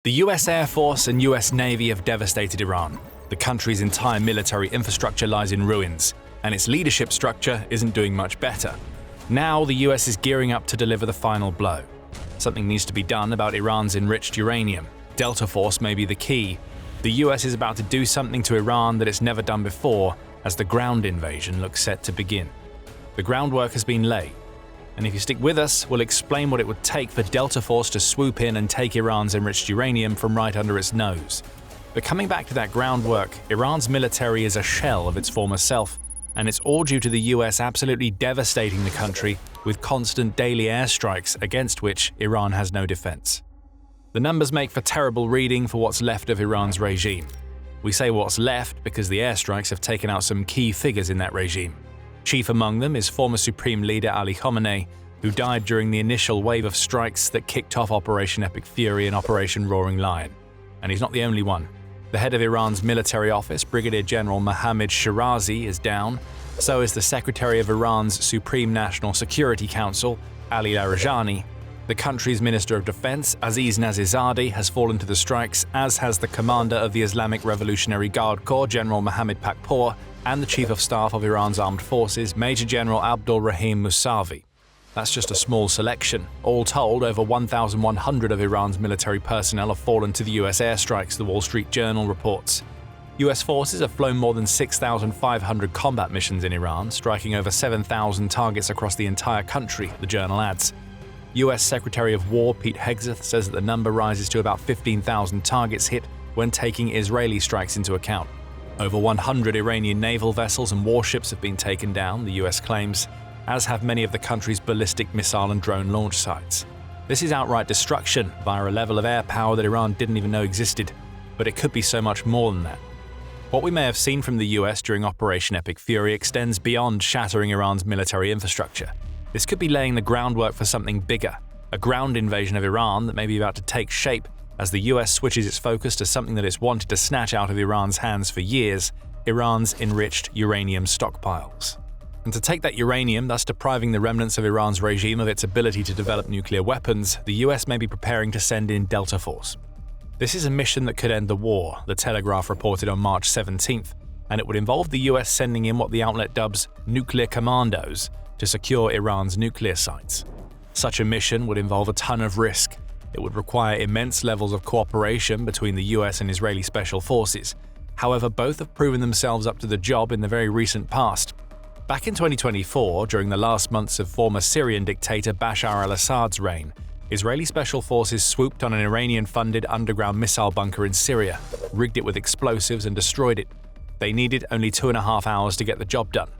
The US Air Force and US Navy have devastated Iran. The country's entire military infrastructure lies in ruins, and its leadership structure isn't doing much better. Now the US is gearing up to deliver the final blow. Something needs to be done about Iran's enriched uranium. Delta Force may be the key. The US is about to do something to Iran that it's never done before, as the ground invasion looks set to begin. The groundwork has been laid. And if you stick with us, we'll explain what it would take for Delta Force to swoop in and take Iran's enriched uranium from right under its nose. But coming back to that groundwork, Iran's military is a shell of its former self, and it's all due to the US absolutely devastating the country with constant daily airstrikes against which Iran has no defense. The numbers make for terrible reading for what's left of Iran's regime. We say what's left because the airstrikes have taken out some key figures in that regime. Chief among them is former Supreme Leader Ali Khamenei, who died during the initial wave of strikes that kicked off Operation Epic Fury and Operation Roaring Lion. And he's not the only one. The head of Iran's military office, Brigadier General Mohammad Shirazi, is down. So is the Secretary of Iran's Supreme National Security Council, Ali Larijani. The country's Minister of Defense, Aziz Nazizadeh, has fallen to the strikes, as has the commander of the Islamic Revolutionary Guard Corps, General Mohammad Pakpour, and the Chief of Staff of Iran's Armed Forces, Major General Abdul Rahim Mousavi. That's just a small selection. All told, over 1,100 of Iran's military personnel have fallen to the US airstrikes, the Wall Street Journal reports. US forces have flown more than 6,500 combat missions in Iran, striking over 7,000 targets across the entire country, the journal adds. US Secretary of War Pete Hegseth says that the number rises to about 15,000 targets hit when taking Israeli strikes into account. Over 100 Iranian naval vessels and warships have been taken down, the US claims, as have many of the country's ballistic missile and drone launch sites. This is outright destruction via a level of air power that Iran didn't even know existed, but it could be so much more than that. What we may have seen from the US during Operation Epic Fury extends beyond shattering Iran's military infrastructure. This could be laying the groundwork for something bigger, a ground invasion of Iran that may be about to take shape as the US switches its focus to something that it's wanted to snatch out of Iran's hands for years, Iran's enriched uranium stockpiles. And to take that uranium, thus depriving the remnants of Iran's regime of its ability to develop nuclear weapons, the US may be preparing to send in Delta Force. This is a mission that could end the war, the Telegraph reported on March 17th, and it would involve the US sending in what the outlet dubs nuclear commandos to secure Iran's nuclear sites. Such a mission would involve a ton of risk. It would require immense levels of cooperation between the US and Israeli special forces. However, both have proven themselves up to the job in the very recent past. Back in 2024, during the last months of former Syrian dictator Bashar al-Assad's reign, Israeli special forces swooped on an Iranian-funded underground missile bunker in Syria, rigged it with explosives and destroyed it. They needed only 2.5 hours to get the job done.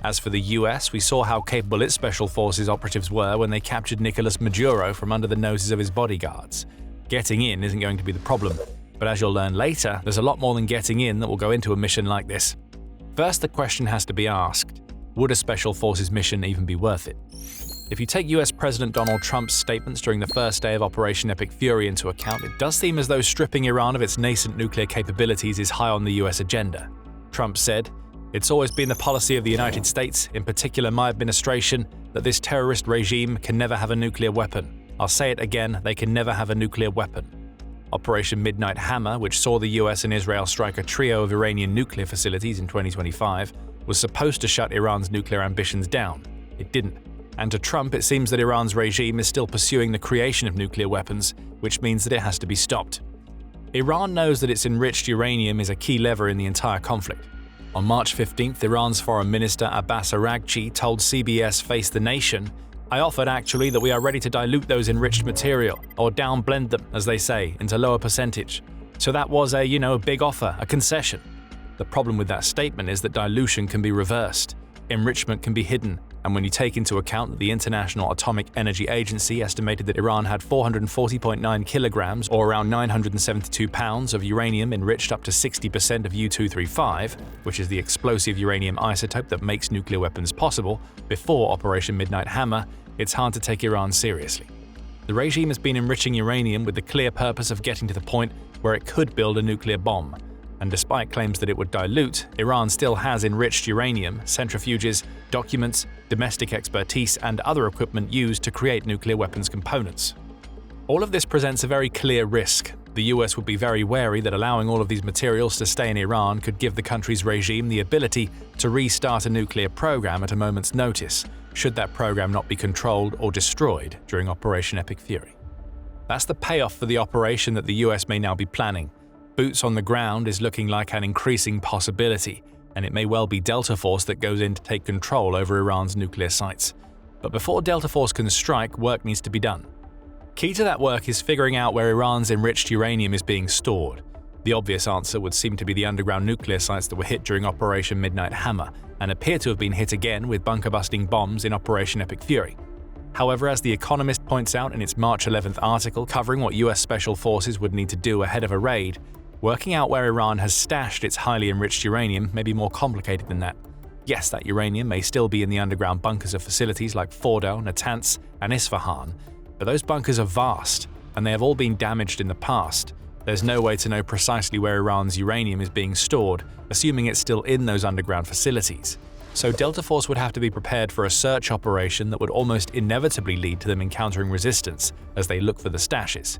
As for the US, we saw how capable its special forces operatives were when they captured Nicolas Maduro from under the noses of his bodyguards. Getting in isn't going to be the problem, but as you'll learn later, there's a lot more than getting in that will go into a mission like this. First, the question has to be asked: would a special forces mission even be worth it? If you take US President Donald Trump's statements during the first day of Operation Epic Fury into account, it does seem as though stripping Iran of its nascent nuclear capabilities is high on the US agenda. Trump said, "It's always been the policy of the United States, in particular my administration, that this terrorist regime can never have a nuclear weapon. I'll say it again, they can never have a nuclear weapon." Operation Midnight Hammer, which saw the US and Israel strike a trio of Iranian nuclear facilities in 2025, was supposed to shut Iran's nuclear ambitions down. It didn't. And to Trump, it seems that Iran's regime is still pursuing the creation of nuclear weapons, which means that it has to be stopped. Iran knows that its enriched uranium is a key lever in the entire conflict. On March 15th, Iran's Foreign Minister Abbas Araghchi told CBS Face the Nation, "I offered actually that we are ready to dilute those enriched material, or downblend them, as they say, into lower percentage. So that was a big offer, a concession." The problem with that statement is that dilution can be reversed. Enrichment can be hidden, and when you take into account that the International Atomic Energy Agency estimated that Iran had 440.9 kilograms, or around 972 pounds, of uranium enriched up to 60% of U-235, which is the explosive uranium isotope that makes nuclear weapons possible, before Operation Midnight Hammer, it's hard to take Iran seriously. The regime has been enriching uranium with the clear purpose of getting to the point where it could build a nuclear bomb. And despite claims that it would dilute, Iran still has enriched uranium, centrifuges, documents, domestic expertise, and other equipment used to create nuclear weapons components. All of this presents a very clear risk. The US would be very wary that allowing all of these materials to stay in Iran could give the country's regime the ability to restart a nuclear program at a moment's notice, should that program not be controlled or destroyed during Operation Epic Fury. That's the payoff for the operation that the US may now be planning. Boots on the ground is looking like an increasing possibility, and it may well be Delta Force that goes in to take control over Iran's nuclear sites. But before Delta Force can strike, work needs to be done. Key to that work is figuring out where Iran's enriched uranium is being stored. The obvious answer would seem to be the underground nuclear sites that were hit during Operation Midnight Hammer, and appear to have been hit again with bunker-busting bombs in Operation Epic Fury. However, as The Economist points out in its March 11th article covering what US Special Forces would need to do ahead of a raid, working out where Iran has stashed its highly enriched uranium may be more complicated than that. Yes, that uranium may still be in the underground bunkers of facilities like Fordo, Natanz, and Isfahan, but those bunkers are vast, and they have all been damaged in the past. There's no way to know precisely where Iran's uranium is being stored, assuming it's still in those underground facilities. So Delta Force would have to be prepared for a search operation that would almost inevitably lead to them encountering resistance as they look for the stashes.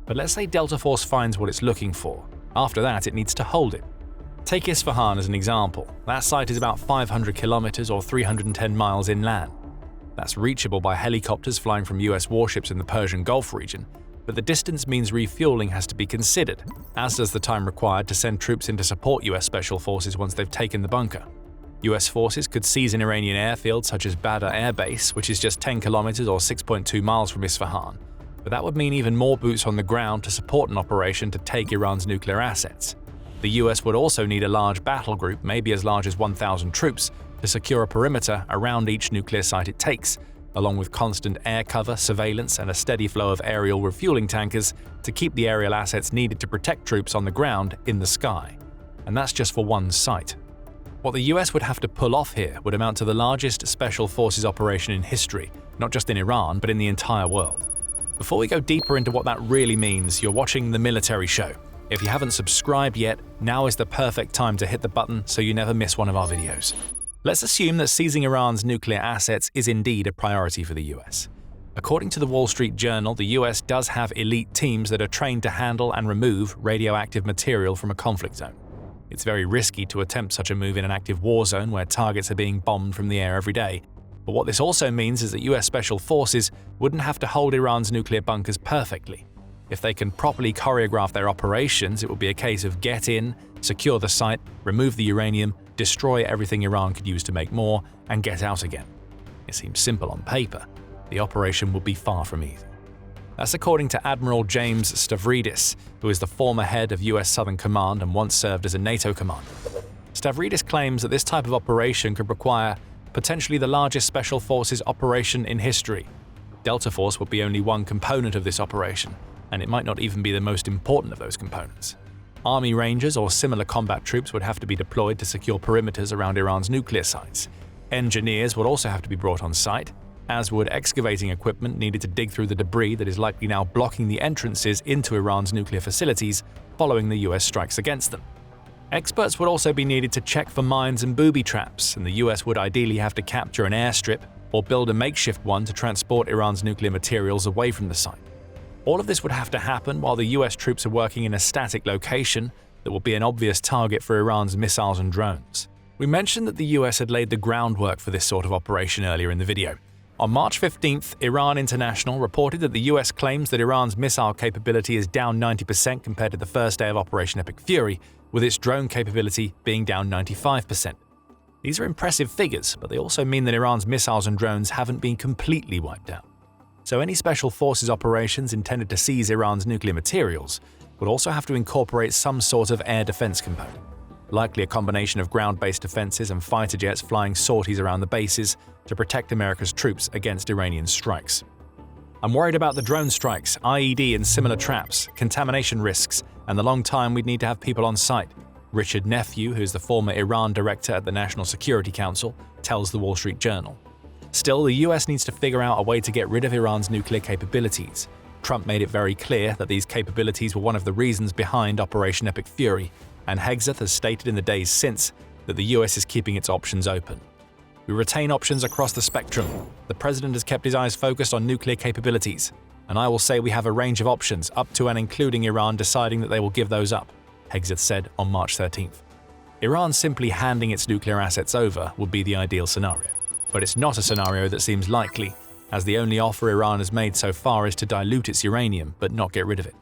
But let's say Delta Force finds what it's looking for. After that, it needs to hold it. Take Isfahan as an example. That site is about 500 kilometers or 310 miles inland. That's reachable by helicopters flying from US warships in the Persian Gulf region, but the distance means refueling has to be considered, as does the time required to send troops in to support US Special Forces once they've taken the bunker. US forces could seize an Iranian airfield such as Badr Air Base, which is just 10 kilometers or 6.2 miles from Isfahan, but that would mean even more boots on the ground to support an operation to take Iran's nuclear assets. The US would also need a large battle group, maybe as large as 1,000 troops, to secure a perimeter around each nuclear site it takes, along with constant air cover, surveillance, and a steady flow of aerial refueling tankers to keep the aerial assets needed to protect troops on the ground in the sky. And that's just for one site. What the US would have to pull off here would amount to the largest special forces operation in history, not just in Iran, but in the entire world. Before we go deeper into what that really means, you're watching The Military Show. If you haven't subscribed yet, now is the perfect time to hit the button so you never miss one of our videos. Let's assume that seizing Iran's nuclear assets is indeed a priority for the US. According to the Wall Street Journal, the US does have elite teams that are trained to handle and remove radioactive material from a conflict zone. It's very risky to attempt such a move in an active war zone where targets are being bombed from the air every day. But what this also means is that US Special Forces wouldn't have to hold Iran's nuclear bunkers perfectly. If they can properly choreograph their operations, it will be a case of get in, secure the site, remove the uranium, destroy everything Iran could use to make more, and get out again. It seems simple on paper. The operation would be far from easy. That's according to Admiral James Stavridis, who is the former head of US Southern Command and once served as a NATO commander. Stavridis claims that this type of operation could require potentially the largest special forces operation in history. Delta Force would be only one component of this operation, and it might not even be the most important of those components. Army Rangers or similar combat troops would have to be deployed to secure perimeters around Iran's nuclear sites. Engineers would also have to be brought on site, as would excavating equipment needed to dig through the debris that is likely now blocking the entrances into Iran's nuclear facilities following the US strikes against them. Experts would also be needed to check for mines and booby traps, and the US would ideally have to capture an airstrip or build a makeshift one to transport Iran's nuclear materials away from the site. All of this would have to happen while the US troops are working in a static location that will be an obvious target for Iran's missiles and drones. We mentioned that the US had laid the groundwork for this sort of operation earlier in the video. On March 15th, Iran International reported that the US claims that Iran's missile capability is down 90% compared to the first day of Operation Epic Fury, with its drone capability being down 95%. These are impressive figures, but they also mean that Iran's missiles and drones haven't been completely wiped out. So any special forces operations intended to seize Iran's nuclear materials would also have to incorporate some sort of air defense component, likely a combination of ground-based defenses and fighter jets flying sorties around the bases to protect America's troops against Iranian strikes. I'm worried about the drone strikes, IED and similar traps, contamination risks, and the long time we'd need to have people on site. Richard Nephew, who is the former Iran director at the National Security Council, tells the Wall Street Journal. Still, the US needs to figure out a way to get rid of Iran's nuclear capabilities. Trump made it very clear that these capabilities were one of the reasons behind Operation Epic Fury, and Hegseth has stated in the days since that the US is keeping its options open. We retain options across the spectrum. The president has kept his eyes focused on nuclear capabilities. and I will say we have a range of options, up to and including Iran deciding that they will give those up, Hegseth said on March 13th. Iran simply handing its nuclear assets over would be the ideal scenario. But it's not a scenario that seems likely, as the only offer Iran has made so far is to dilute its uranium but not get rid of it.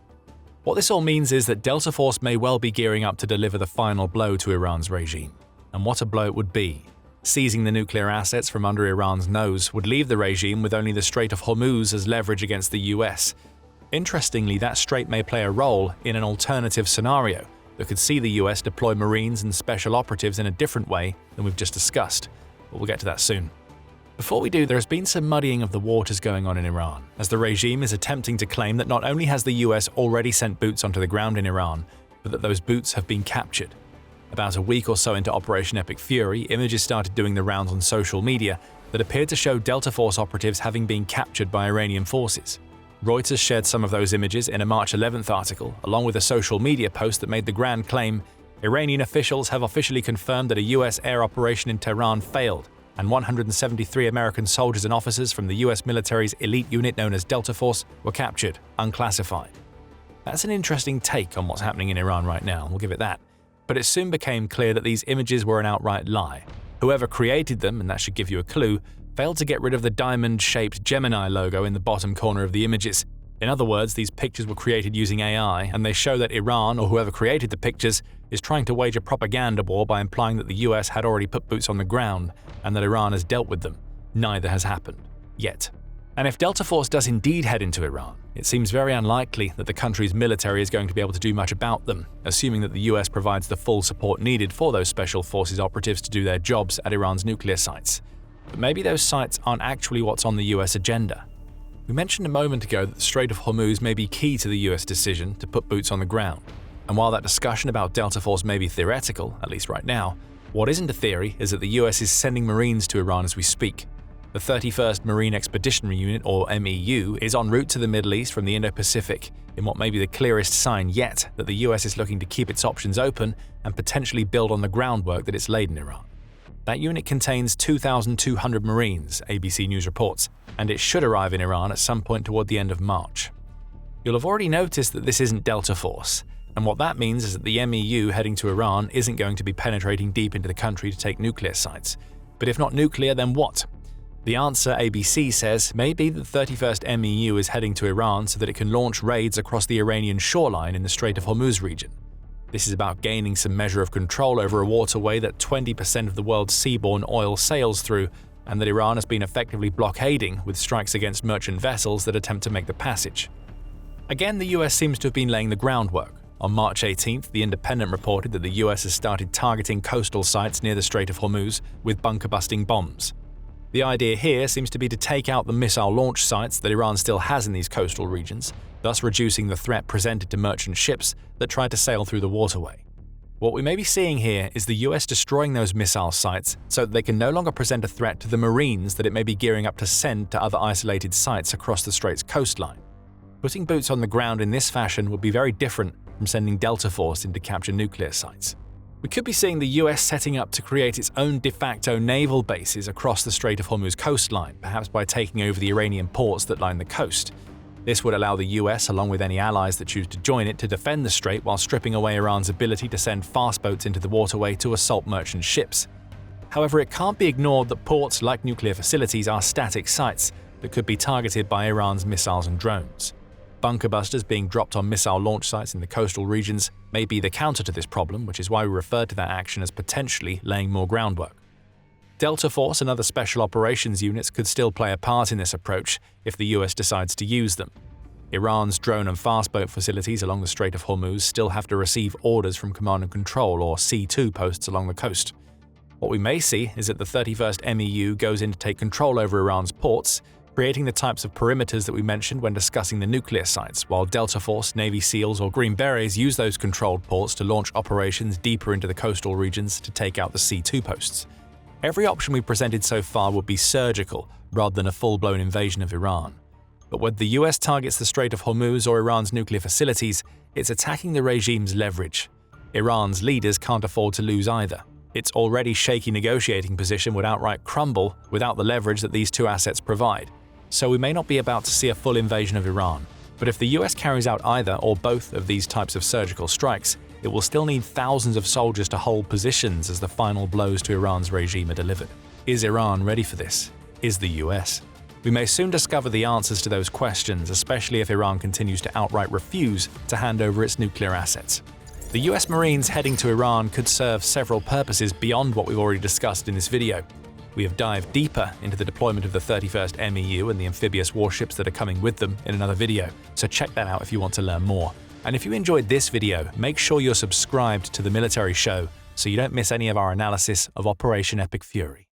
What this all means is that Delta Force may well be gearing up to deliver the final blow to Iran's regime. And what a blow it would be. Seizing the nuclear assets from under Iran's nose would leave the regime with only the Strait of Hormuz as leverage against the US. Interestingly, that strait may play a role in an alternative scenario that could see the US deploy Marines and special operatives in a different way than we've just discussed, but we'll get to that soon. Before we do, there has been some muddying of the waters going on in Iran, as the regime is attempting to claim that not only has the US already sent boots onto the ground in Iran, but that those boots have been captured. About a week or so into Operation Epic Fury, images started doing the rounds on social media that appeared to show Delta Force operatives having been captured by Iranian forces. Reuters shared some of those images in a March 11th article, along with a social media post that made the grand claim, Iranian officials have officially confirmed that a US air operation in Tehran failed, and 173 American soldiers and officers from the US military's elite unit known as Delta Force were captured, unclassified. That's an interesting take on what's happening in Iran right now, we'll give it that. But it soon became clear that these images were an outright lie. Whoever created them, and that should give you a clue, failed to get rid of the diamond-shaped Gemini logo in the bottom corner of the images. In other words, these pictures were created using AI, and they show that Iran, or whoever created the pictures, is trying to wage a propaganda war by implying that the US had already put boots on the ground, and that Iran has dealt with them. Neither has happened. Yet. And if Delta Force does indeed head into Iran, it seems very unlikely that the country's military is going to be able to do much about them, assuming that the US provides the full support needed for those special forces operatives to do their jobs at Iran's nuclear sites. But maybe those sites aren't actually what's on the US agenda. We mentioned a moment ago that the Strait of Hormuz may be key to the US decision to put boots on the ground. And while that discussion about Delta Force may be theoretical, at least right now, what isn't a theory is that the US is sending Marines to Iran as we speak. The 31st Marine Expeditionary Unit, or MEU, is en route to the Middle East from the Indo-Pacific, in what may be the clearest sign yet that the US is looking to keep its options open and potentially build on the groundwork that it's laid in Iran. That unit contains 2,200 Marines, ABC News reports, and it should arrive in Iran at some point toward the end of March. You'll have already noticed that this isn't Delta Force, and what that means is that the MEU heading to Iran isn't going to be penetrating deep into the country to take nuclear sites. But if not nuclear, then what? The answer, ABC says, may be that the 31st MEU is heading to Iran so that it can launch raids across the Iranian shoreline in the Strait of Hormuz region. This is about gaining some measure of control over a waterway that 20% of the world's seaborne oil sails through, and that Iran has been effectively blockading with strikes against merchant vessels that attempt to make the passage. Again, the US seems to have been laying the groundwork. On March 18th, The Independent reported that the US has started targeting coastal sites near the Strait of Hormuz with bunker-busting bombs. The idea here seems to be to take out the missile launch sites that Iran still has in these coastal regions, thus reducing the threat presented to merchant ships that try to sail through the waterway. What we may be seeing here is the US destroying those missile sites so that they can no longer present a threat to the Marines that it may be gearing up to send to other isolated sites across the Strait's coastline. Putting boots on the ground in this fashion would be very different from sending Delta Force in to capture nuclear sites. We could be seeing the US setting up to create its own de facto naval bases across the Strait of Hormuz coastline, perhaps by taking over the Iranian ports that line the coast. This would allow the US, along with any allies that choose to join it, to defend the strait while stripping away Iran's ability to send fast boats into the waterway to assault merchant ships. However, it can't be ignored that ports, like nuclear facilities, are static sites that could be targeted by Iran's missiles and drones. Bunker busters being dropped on missile launch sites in the coastal regions may be the counter to this problem, which is why we refer to that action as potentially laying more groundwork. Delta Force and other special operations units could still play a part in this approach if the US decides to use them. Iran's drone and fastboat facilities along the Strait of Hormuz still have to receive orders from Command and Control, or C2 posts along the coast. What we may see is that the 31st MEU goes in to take control over Iran's ports, creating the types of perimeters that we mentioned when discussing the nuclear sites, while Delta Force, Navy SEALs, or Green Berets use those controlled ports to launch operations deeper into the coastal regions to take out the C2 posts. Every option we've presented so far would be surgical, rather than a full-blown invasion of Iran. But whether the US targets the Strait of Hormuz or Iran's nuclear facilities, it's attacking the regime's leverage. Iran's leaders can't afford to lose either. Its already shaky negotiating position would outright crumble without the leverage that these two assets provide. So we may not be about to see a full invasion of Iran. But if the US carries out either or both of these types of surgical strikes, it will still need thousands of soldiers to hold positions as the final blows to Iran's regime are delivered. Is Iran ready for this? Is the US? We may soon discover the answers to those questions, especially if Iran continues to outright refuse to hand over its nuclear assets. The US Marines heading to Iran could serve several purposes beyond what we've already discussed in this video. We have dived deeper into the deployment of the 31st MEU and the amphibious warships that are coming with them in another video, so check that out if you want to learn more. And if you enjoyed this video, make sure you're subscribed to The Military Show so you don't miss any of our analysis of Operation Epic Fury.